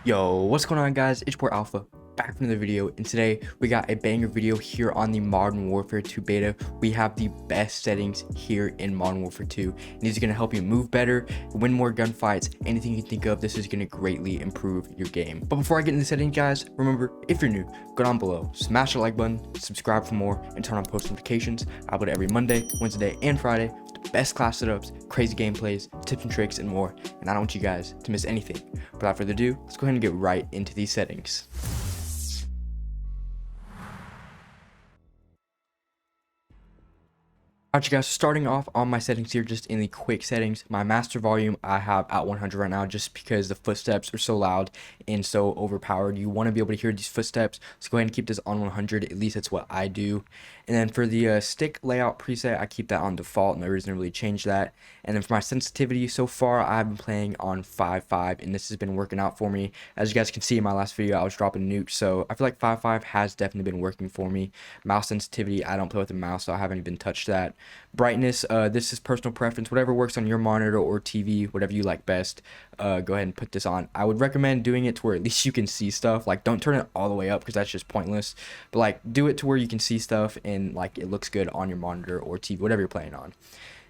Yo, what's going on guys? It's Port Alpha back from the video, and today we got a banger video here on the Modern Warfare 2 beta. We have the best settings here in Modern Warfare 2, and these are going to help you move better, win more gunfights, anything you can think of. This is going to greatly improve your game. But before I get into the settings, guys, remember, if you're new, go down below, smash the like button, subscribe for more, and turn on post notifications. I upload every Monday, Wednesday, and Friday. Best class setups, crazy gameplays, tips and tricks, and more, and I don't want you guys to miss anything. Without further ado, let's go ahead and get right into these settings. Alright, you guys, starting off on my settings here, just in the quick settings, my master volume I have at 100 right now, just because the footsteps are so loud and so overpowered. You want to be able to hear these footsteps, so go ahead and keep this on 100. At least that's what I do. And then for the stick layout preset, I keep that on default. No reason to really change that. And then for my sensitivity, so far I've been playing on 5.5, and this has been working out for me. As you guys can see in my last video, I was dropping nukes, so I feel like 5.5 has definitely been working for me. Mouse sensitivity, I don't play with the mouse, so I haven't even touched that. Brightness, this is personal preference, whatever works on your monitor or TV, whatever you like best. Go ahead and put this on. I would recommend doing it to where at least you can see stuff. Like, don't turn it all the way up because that's just pointless, but like do it to where you can see stuff and like it looks good on your monitor or TV, whatever you're playing on.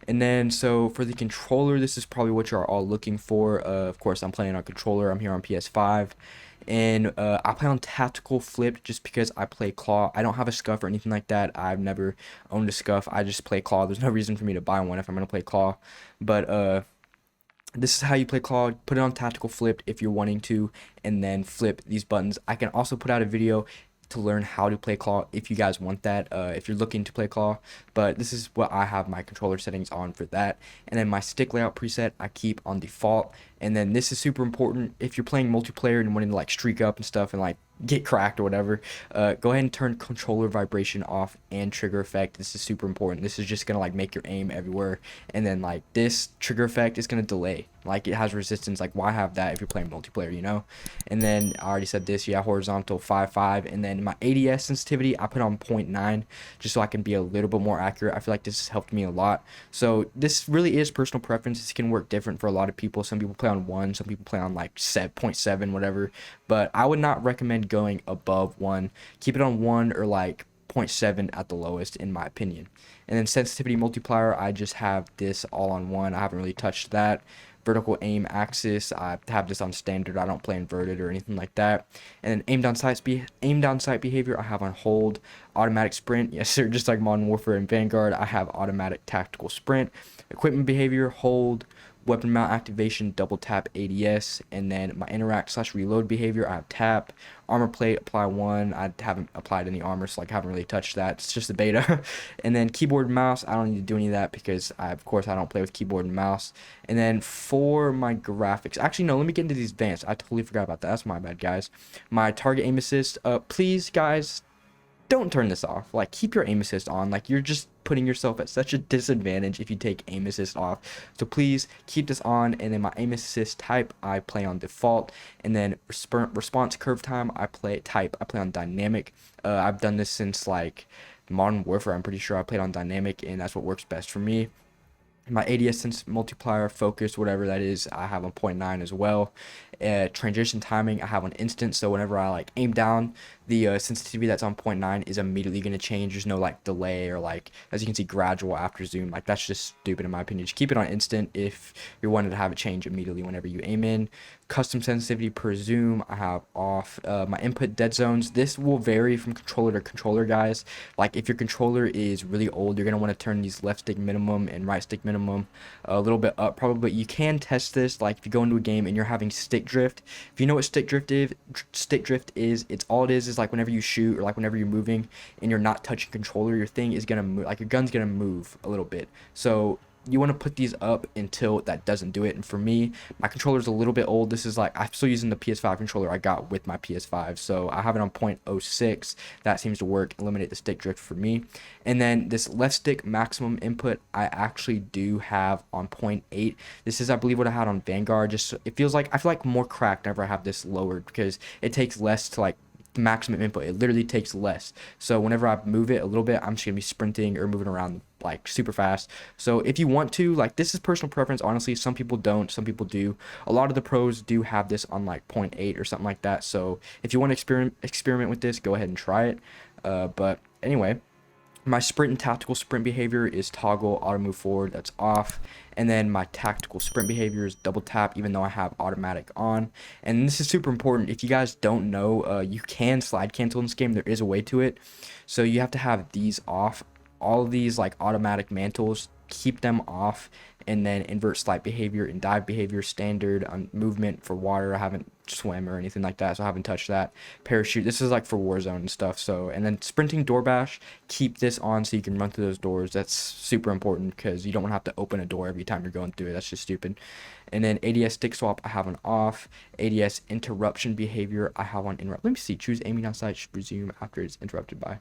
And then so for the controller, this is probably what you're all looking for. Of course, I'm playing on controller. I'm here on PS5, and I play on tactical flipped just because I play claw. I don't have a scuff or anything like that. I've never owned a scuff. I just play claw. There's no reason for me to buy one if I'm gonna play claw. But this is how you play claw. Put it on tactical flipped if you're wanting to, and then flip these buttons. I can also put out a video to learn how to play claw if you guys want that, if you're looking to play claw. But this is what I have my controller settings on for that. And then my stick layout preset I keep on default. And then this is super important if you're playing multiplayer and wanting to like streak up and stuff and like get cracked or whatever. Go ahead and turn controller vibration off and trigger effect. This is super important. This is just gonna like make your aim everywhere. And then like this trigger effect is gonna delay, like it has resistance. Like, why have that if you're playing multiplayer, you know? And then I already said this, yeah, horizontal 5.5. And then my ADS sensitivity I put on 0.9 just so I can be a little bit more accurate. I feel like this has helped me a lot. So this really is personal preference. This can work different for a lot of people. Some people play on 1, some people play on like 0.7, whatever, but I would not recommend going above 1. Keep it on 1 or like 0.7 at the lowest, in my opinion. And then sensitivity multiplier, I just have this all on 1. I haven't really touched that. Vertical aim axis, I have this on standard. I don't play inverted or anything like that. And then aim down sight behavior I have on hold. Automatic sprint, yes sir, just like Modern Warfare and Vanguard, I have automatic tactical sprint. Equipment behavior, hold. Weapon mount activation, double tap ADS. And then my interact / reload behavior, I have tap. Armor plate, apply 1. I haven't applied any armor, so like I haven't really touched that. It's just a beta. And then keyboard and mouse, I don't need to do any of that because of course I don't play with keyboard and mouse. And then for my graphics, actually no, let me get into these advanced. I totally forgot about that. That's my bad, guys. My target aim assist, please guys, don't turn this off. Like, keep your aim assist on. Like, you're just putting yourself at such a disadvantage if you take aim assist off. So please keep this on. And then my aim assist type I play on default. And then response curve time I play on dynamic. I've done this since like Modern Warfare. I'm pretty sure I played on dynamic, and that's what works best for me. My ADS sense multiplier, focus, whatever that is, I have on 0.9 as well. Transition timing I have on instant, so whenever I like aim down, the sensitivity that's on 0.9 is immediately going to change. There's no like delay or like, as you can see, gradual after zoom. Like, that's just stupid in my opinion. Just keep it on instant if you're wanting to have it change immediately whenever you aim in. Custom sensitivity per zoom I have off. My input dead zones, this will vary from controller to controller, guys. Like, if your controller is really old, you're going to want to turn these left stick minimum and right stick minimum a little bit up probably. But you can test this, like if you go into a game and you're having stick drift. If you know what stick drift is, it's all it is like whenever you shoot or like whenever you're moving and you're not touching controller, your thing is gonna move, like your gun's gonna move a little bit. So you want to put these up until that doesn't do it. And for me, my controller is a little bit old. This is like, I'm still using the PS5 controller I got with my PS5, so I have it on 0.06. That seems to work, eliminate the stick drift for me. And then this left stick maximum input I actually do have on 0.8. This is, I believe, what I had on Vanguard. Just so it feels like, I feel like more cracked whenever I have this lowered because it takes less to like the maximum input. It literally takes less. So whenever I move it a little bit, I'm just gonna be sprinting or moving around like super fast. So if you want to, like, this is personal preference, honestly. Some people don't, some people do. A lot of the pros do have this on like 0.8 or something like that. So if you want to experiment with this, go ahead and try it. But anyway, my sprint and tactical sprint behavior is toggle auto move forward, that's off. And then my tactical sprint behavior is double tap, even though I have automatic on. And this is super important. If you guys don't know, you can slide cancel in this game. There is a way to it. So you have to have these off. All of these like automatic mantles, keep them off, and then invert slide behavior and dive behavior, standard movement for water. I haven't swim or anything like that, so I haven't touched that. Parachute, this is like for Warzone and stuff. So, and then sprinting door bash, keep this on so you can run through those doors. That's super important because you don't want to have to open a door every time you're going through it. That's just stupid. And then ADS stick swap, I have on off. ADS interruption behavior, I have on interrupt. Let me see, choose aiming on sight should resume after it's interrupted by.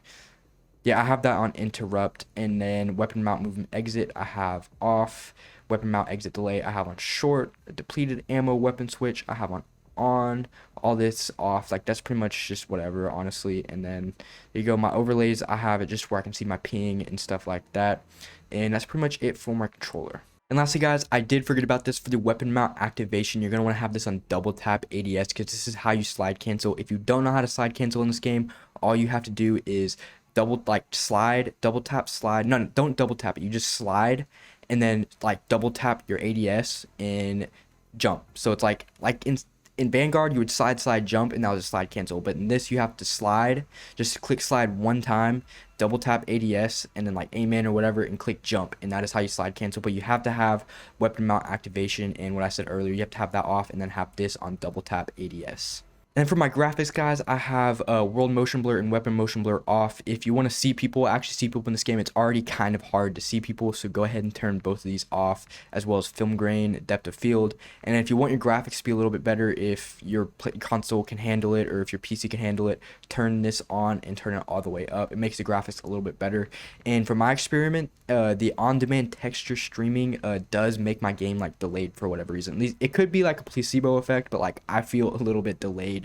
Yeah, I have that on interrupt. And then weapon mount movement exit, I have off. Weapon mount exit delay, I have on short. Depleted ammo weapon switch, I have on. All this off. Like, that's pretty much just whatever, honestly. And then there you go, my overlays, I have it just where I can see my ping and stuff like that. And that's pretty much it for my controller. And lastly, guys, I did forget about this for the weapon mount activation. You're going to want to have this on double tap ADS because this is how you slide cancel. If you don't know how to slide cancel in this game, all you have to do is slide, double tap, slide. No, don't double tap it. You just slide and then like double tap your ADS and jump. So it's like in Vanguard, you would slide, jump, and that was a slide cancel. But in this, you have to slide, just click slide one time, double tap ADS, and then like aim in or whatever, and click jump. And that is how you slide cancel. But you have to have weapon mount activation, and what I said earlier, you have to have that off, and then have this on double tap ADS. And for my graphics, guys, I have world motion blur and weapon motion blur off. If you want to actually see people in this game, it's already kind of hard to see people. So go ahead and turn both of these off, as well as film grain, depth of field. And if you want your graphics to be a little bit better, if your console can handle it or if your PC can handle it, turn this on and turn it all the way up. It makes the graphics a little bit better. And for my experiment, the on-demand texture streaming does make my game like delayed for whatever reason. At least it could be like a placebo effect, but like I feel a little bit delayed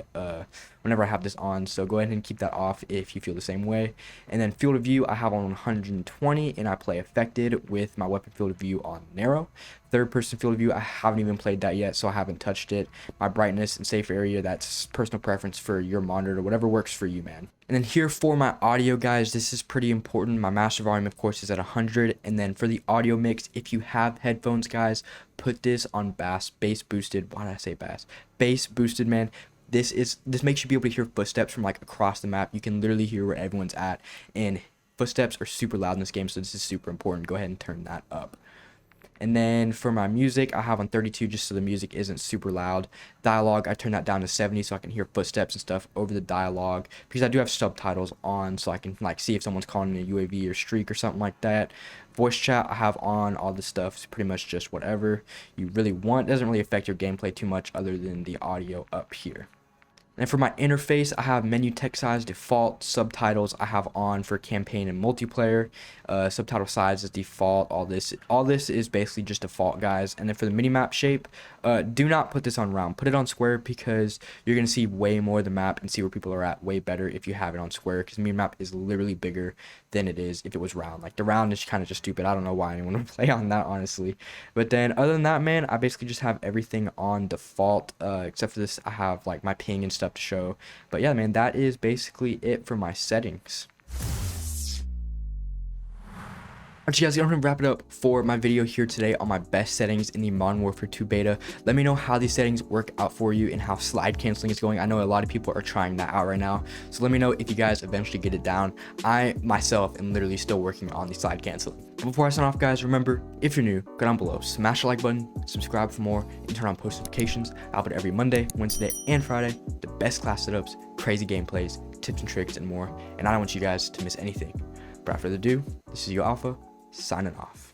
whenever I have this on. So go ahead and keep that off if you feel the same way. And then field of view, I have on 120, and I play affected with my weapon field of view on narrow. Third person field of view, I haven't even played that yet, so I haven't touched it. My brightness and safe area, that's personal preference for your monitor, whatever works for you, man. And then here for my audio, guys, this is pretty important. My master volume, of course, is at 100. And then for the audio mix, if you have headphones, guys, put this on bass boosted. Why did I say bass? Bass boosted, man. This makes you be able to hear footsteps from like across the map. You can literally hear where everyone's at, and footsteps are super loud in this game, so this is super important. Go ahead and turn that up. And then for my music, I have on 32 just so the music isn't super loud. Dialogue, I turn that down to 70 so I can hear footsteps and stuff over the dialogue, because I do have subtitles on so I can like see if someone's calling in a UAV or streak or something like that. Voice chat, I have on. All this stuff. It's pretty much just whatever you really want. It doesn't really affect your gameplay too much other than the audio up here. And for my interface, I have menu text size default. Subtitles I have on for campaign and multiplayer. Subtitle size is default. All this is basically just default, guys. And then for the minimap shape, do not put this on round. Put it on square because you're gonna see way more of the map and see where people are at way better if you have it on square. Because minimap is literally bigger than it is if it was round. Like the round is kind of just stupid. I don't know why anyone would play on that, honestly. But then other than that, man, I basically just have everything on default. Except for this, I have like my ping and stuff to show. But yeah, man, that is basically it for my settings. Alright, you guys, I'm gonna wrap it up for my video here today on my best settings in the Modern Warfare 2 beta. Let me know how these settings work out for you and how slide canceling is going. I know a lot of people are trying that out right now, so let me know if you guys eventually get it down. I myself am literally still working on the slide canceling. But before I sign off, guys, remember, if you're new, go down below, smash the like button, subscribe for more, and turn on post notifications. I'll put every Monday, Wednesday, and Friday the best class setups, crazy gameplays, tips and tricks, and more. And I don't want you guys to miss anything. But without further ado, this is your Alpha, signing off.